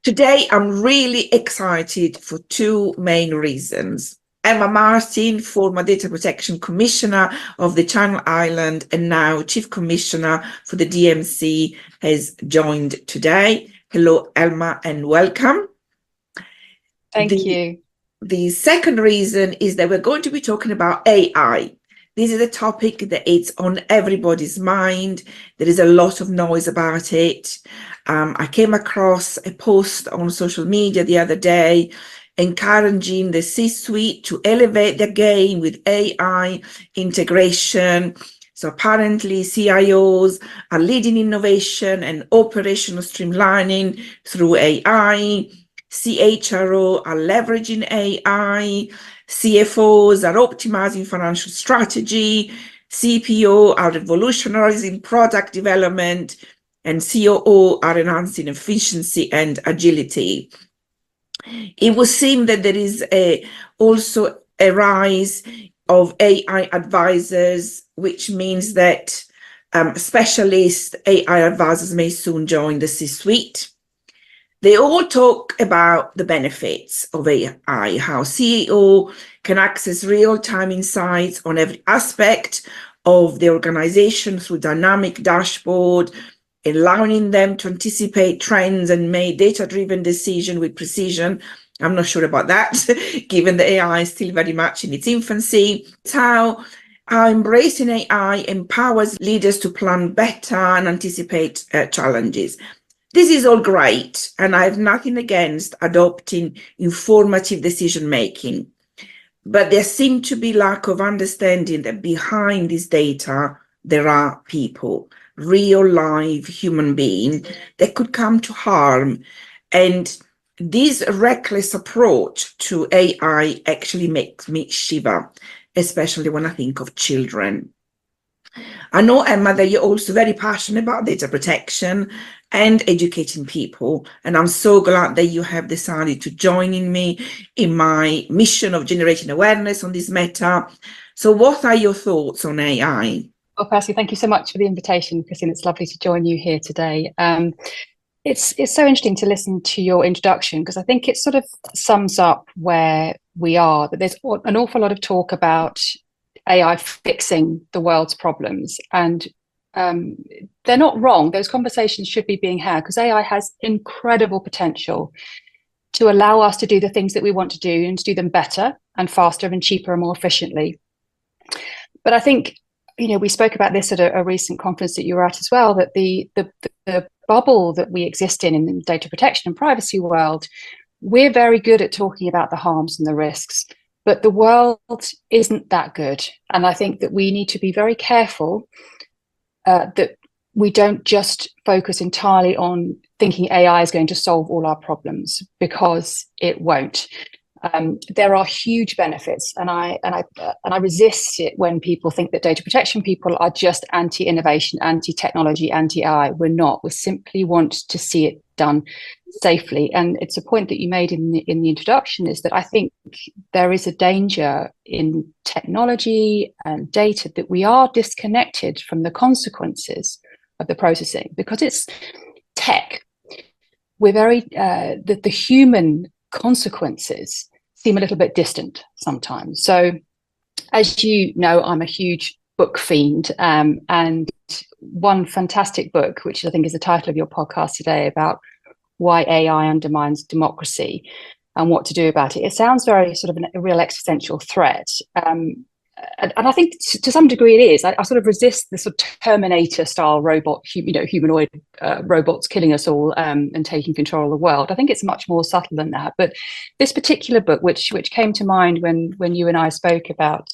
Today, I'm really excited for two main reasons. Emma Martin, former Data Protection Commissioner of the Channel Islands and now Chief Commissioner for the DMC, has joined today. Hello, Emma, and welcome. Thank you. The second reason is that we're going to be talking about AI. This is a topic that it's on everybody's mind. There is a lot of noise about it. I came across a post on social media the other day encouraging the C-suite to elevate their game with AI integration. So apparently CIOs are leading innovation and operational streamlining through AI. CHRO are leveraging AI. CFOs are optimizing financial strategy. CPO are revolutionizing product development. And COO are enhancing efficiency and agility. It would seem that there is also a rise of AI advisors, which means that specialist AI advisors may soon join the C-suite. They all talk about the benefits of AI, how CEO can access real-time insights on every aspect of the organization through dynamic dashboard, allowing them to anticipate trends and make data-driven decisions with precision. I'm not sure about that, given that AI is still very much in its infancy. It's how embracing AI empowers leaders to plan better and anticipate challenges. This is all great, and I have nothing against adopting informative decision-making. But there seems to be lack of understanding that behind this data, there are people, real live human beings that could come to harm. And this reckless approach to AI actually makes me shiver, especially when I think of children. I know, Emma, that you're also very passionate about data protection and educating people. And I'm so glad that you have decided to join me in my mission of generating awareness on this matter. So what are your thoughts on AI? Well, firstly, thank you so much for the invitation, Christine. It's lovely to join you here today. It's so interesting to listen to your introduction, because I think it sort of sums up where we are, that there's an awful lot of talk about AI fixing the world's problems. And they're not wrong. Those conversations should be being had, because AI has incredible potential to allow us to do the things that we want to do and to do them better and faster and cheaper and more efficiently. But I think, you know, we spoke about this at a recent conference that you were at as well, that the bubble that we exist in the data protection and privacy world, we're very good at talking about the harms and the risks, but the world isn't that good. And I think that we need to be very careful that we don't just focus entirely on thinking AI is going to solve all our problems, because it won't. There are huge benefits, and I resist it when people think that data protection people are just anti-innovation, anti-technology, anti-AI. We're not. We simply want to see it done safely. And it's a point that you made in the introduction, is that I think there is a danger in technology and data that we are disconnected from the consequences of the processing, because it's tech. We're very the human consequences seem a little bit distant sometimes. So, as you know, I'm a huge book fiend, and one fantastic book, which I think is the title of your podcast today, about why AI undermines democracy and what to do about it. It sounds very sort of a real existential threat. And I think to some degree it is. I sort of resist the sort of Terminator-style humanoid robots killing us all and taking control of the world. I think it's much more subtle than that. But this particular book, which came to mind when you and I spoke about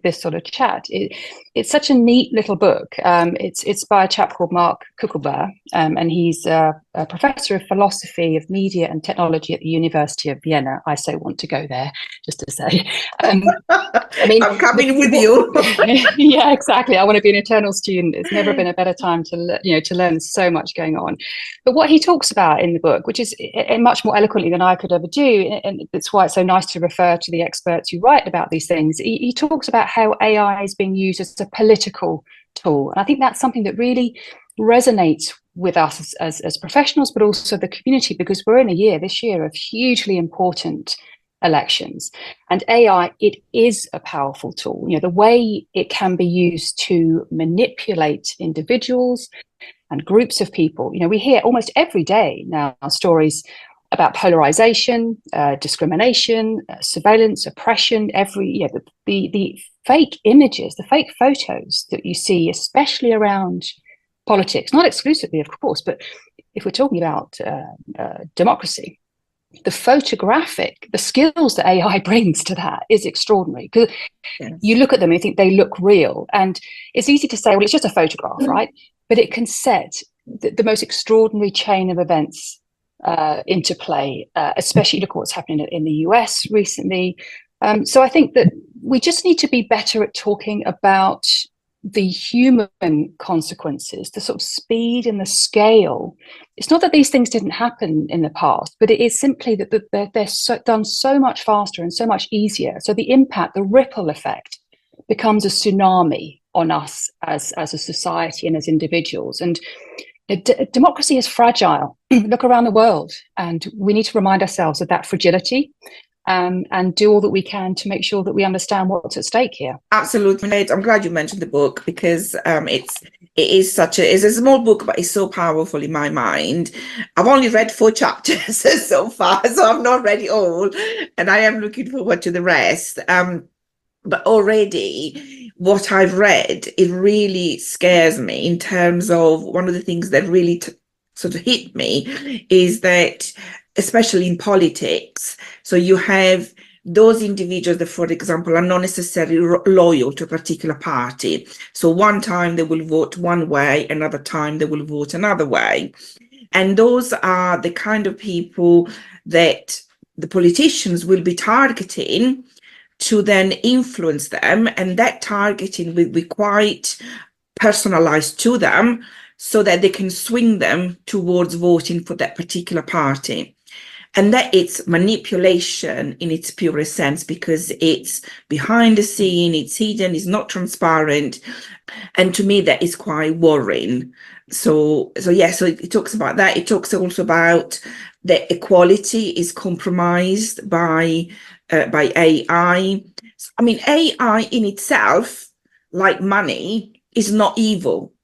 this sort of chat, it's such a neat little book. It's by a chap called Mark Kuckelberg, and he's a professor of philosophy of media and technology at the University of Vienna. I so want to go there, just to say. I mean, I'm coming with you. Yeah, exactly. I want to be an eternal student. It's never been a better time to learn. So much going on. But what he talks about in the book, which is much more eloquently than I could ever do, and it's why it's so nice to refer to the experts who write about these things. He talks about how AI is being used as a political tool, and I think that's something that really resonates with us as professionals, but also the community, because we're in this year of hugely important elections. And AI, it is a powerful tool. The way it can be used to manipulate individuals and groups of people. We hear almost every day now stories about polarization, discrimination, surveillance, oppression. The fake images, the fake photos that you see, especially around politics, not exclusively, of course, but if we're talking about democracy, the skills that AI brings to that is extraordinary. Because you look at them and you think they look real, and it's easy to say, well, it's just a photograph, right? But it can set the most extraordinary chain of events into play, especially look at what's happening in the US recently. So I think that we just need to be better at talking about the human consequences, the sort of speed and the scale. It's not that these things didn't happen in the past, but it is simply that they're done so much faster and so much easier. So the impact, the ripple effect, becomes a tsunami on us as a society and as individuals. And democracy is fragile. Look around the world, and we need to remind ourselves of that fragility. And do all that we can to make sure that we understand what's at stake here. Absolutely. I'm glad you mentioned the book, because it's a small book, but it's so powerful in my mind. I've only read 4 chapters so far, so I've not read it all, and I am looking forward to the rest. But already what I've read, it really scares me in terms of one of the things that really sort of hit me is that, especially in politics, so you have those individuals that, for example, are not necessarily loyal to a particular party. So one time they will vote one way, another time they will vote another way. And those are the kind of people that the politicians will be targeting to then influence them. And that targeting will be quite personalized to them so that they can swing them towards voting for that particular party. And that it's manipulation in its purest sense, because it's behind the scene, it's hidden, it's not transparent. And to me, that is quite worrying. So it talks about that. It talks also about that equality is compromised by AI. I mean, AI in itself, like money, is not evil.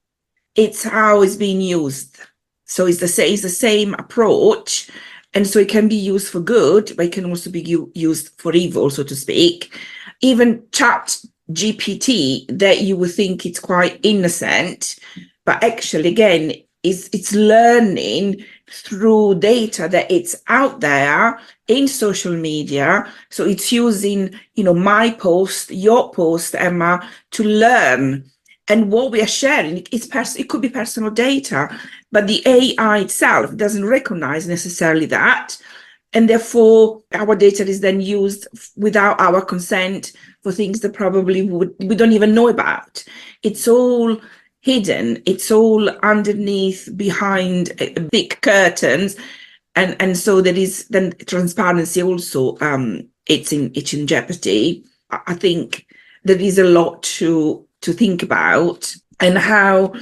It's how it's being used. So it's the same approach. And so it can be used for good, but it can also be used for evil, so to speak. Even Chat GPT, that you would think it's quite innocent, but actually, again, it's learning through data that it's out there in social media. So it's using, my post, your post, Emma, to learn. And what we are sharing, it could be personal data, but the AI itself doesn't recognize necessarily that. And therefore, our data is then used without our consent for things that probably we don't even know about. It's all hidden. It's all underneath, behind big curtains. And so there is then transparency also, it's in jeopardy. I think there is a lot to think about, and how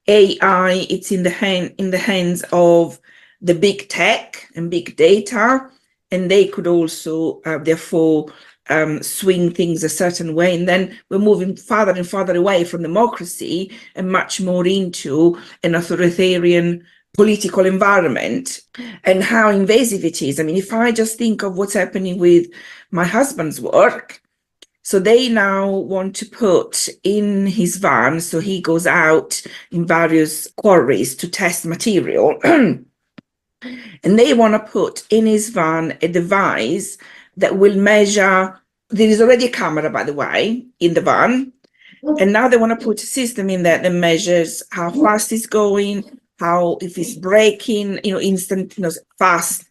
AI, it's in the hands of the big tech and big data, and they could also therefore swing things a certain way. And then we're moving farther and farther away from democracy and much more into an authoritarian political environment, and how invasive it is. I mean, if I just think of what's happening with my husband's work, so they now want to put in his van, so he goes out in various quarries to test material, and they want to put in his van a device that will measure. There is already a camera, by the way, in the van, and now they want to put a system in there that measures how fast it's going, if it's braking, instant, fast,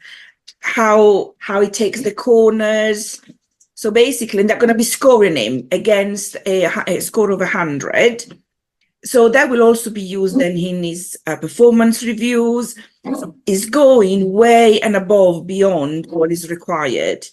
how it takes the corners. So basically, they're going to be scoring him against a score of 100. So that will also be used then in his performance reviews. Is going way and above beyond what is required.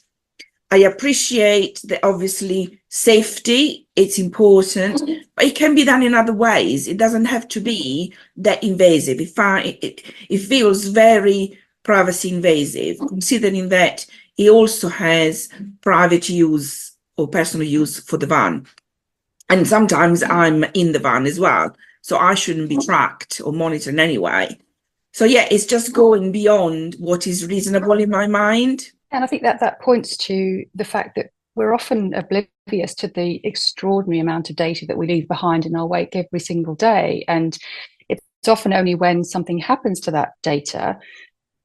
I appreciate that obviously safety it's important, but it can be done in other ways. It doesn't have to be that invasive. It feels very privacy invasive, considering that it also has private use or personal use for the van. And sometimes I'm in the van as well, so I shouldn't be tracked or monitored anyway. So yeah, it's just going beyond what is reasonable in my mind. And I think that points to the fact that we're often oblivious to the extraordinary amount of data that we leave behind in our wake every single day. And it's often only when something happens to that data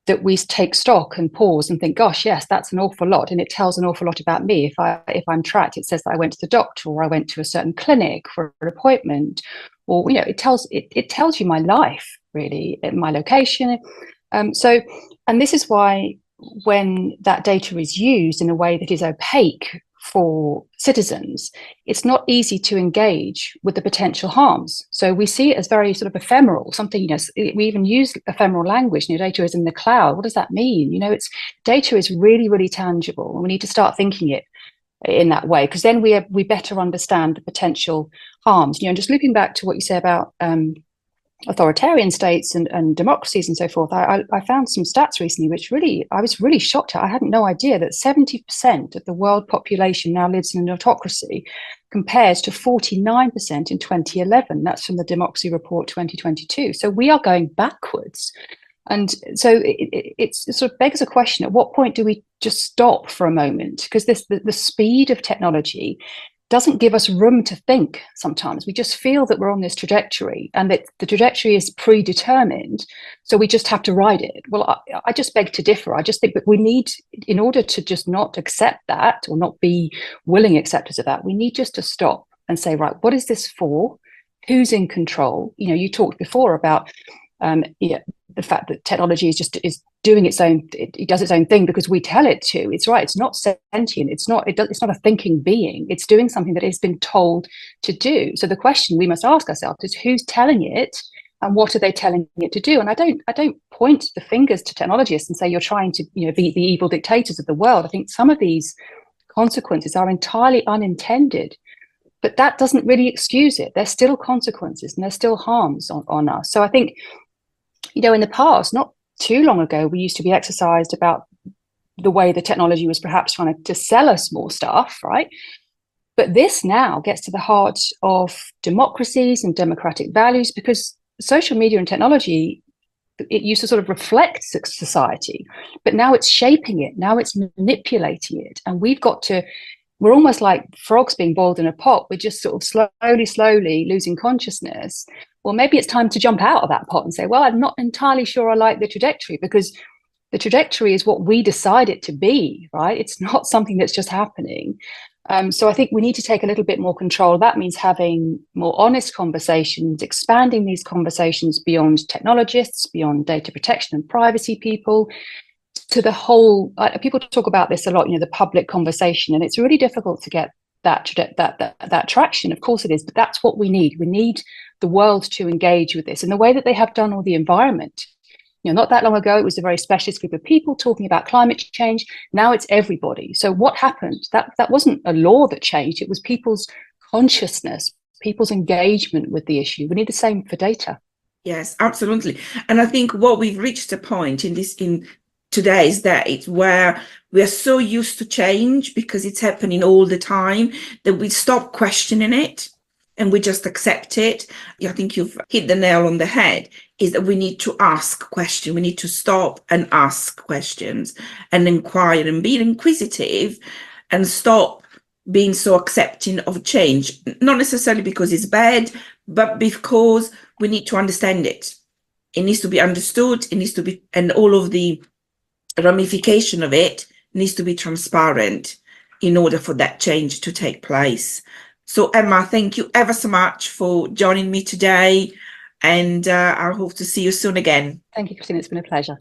that we take stock and pause and think, gosh, yes, that's an awful lot. And it tells an awful lot about me. If I'm tracked, it says that I went to the doctor, or I went to a certain clinic for an appointment, or, you know, it tells you my life, really, my location. And this is why when that data is used in a way that is opaque for citizens, it's not easy to engage with the potential harms. So we see it as very sort of ephemeral, something, you know, we even use ephemeral language, you know, data is in the cloud. What does that mean? You know, data is really, really tangible, and we need to start thinking it in that way, because then we better understand the potential harms. You know, and just looping back to what you say about authoritarian states and democracies and so forth, I found some stats recently which really, I was really shocked at. I had no idea that 70% of the world population now lives in an autocracy, compares to 49% in 2011. That's from the Democracy Report 2022. So we are going backwards. And so it sort of begs a question: at what point do we just stop for a moment? Because the speed of technology doesn't give us room to think sometimes. We just feel that we're on this trajectory, and that the trajectory is predetermined, so we just have to ride it. Well, I just beg to differ. I just think that we need, in order to just not accept that, or not be willing acceptors of that, we need just to stop and say, right, what is this for? Who's in control? You know, you talked before about the fact that technology is doing its own, it does its own thing because we tell it to. It's right. It's not sentient. It's not a thinking being. It's doing something that it's been told to do. So the question we must ask ourselves is, who's telling it, and what are they telling it to do? And I don't point the fingers to technologists and say you're trying to, you know, be the evil dictators of the world. I think some of these consequences are entirely unintended, but that doesn't really excuse it. There's still consequences, and there's still harms on us. So I think, you know, in the past, not too long ago, we used to be exercised about the way the technology was perhaps trying to sell us more stuff, right? But this now gets to the heart of democracies and democratic values, because social media and technology, it used to sort of reflect society, but now it's shaping it, now it's manipulating it. And we're almost like frogs being boiled in a pot. We're just sort of slowly losing consciousness. Well, maybe it's time to jump out of that pot and say, well, I'm not entirely sure I like the trajectory, because the trajectory is what we decide it to be, right? It's not something that's just happening. So I think we need to take a little bit more control. That means having more honest conversations, expanding these conversations beyond technologists, beyond data protection and privacy people, to the whole. People talk about this a lot, you know, the public conversation, and it's really difficult to get that traction. Of course it is, but that's what we need. We need the world to engage with this in the way that they have done with the environment. You know, not that long ago, it was a very specialist group of people talking about climate change. Now it's everybody. So what happened? That wasn't a law that changed. It was people's consciousness, people's engagement with the issue. We need the same for data. Yes, absolutely. And I think what we've reached a point in today's date where we are so used to change, because it's happening all the time, that we stop questioning it and we just accept it. I think you've hit the nail on the head, is that we need to ask questions. We need to stop and ask questions and inquire and be inquisitive, and stop being so accepting of change, not necessarily because it's bad, but because we need to understand it. It needs to be understood. It needs to be, and all of the ramification of it needs to be transparent in order for that change to take place. So Emma, thank you ever so much for joining me today, and I hope to see you soon again. Thank you, Christine. It's been a pleasure.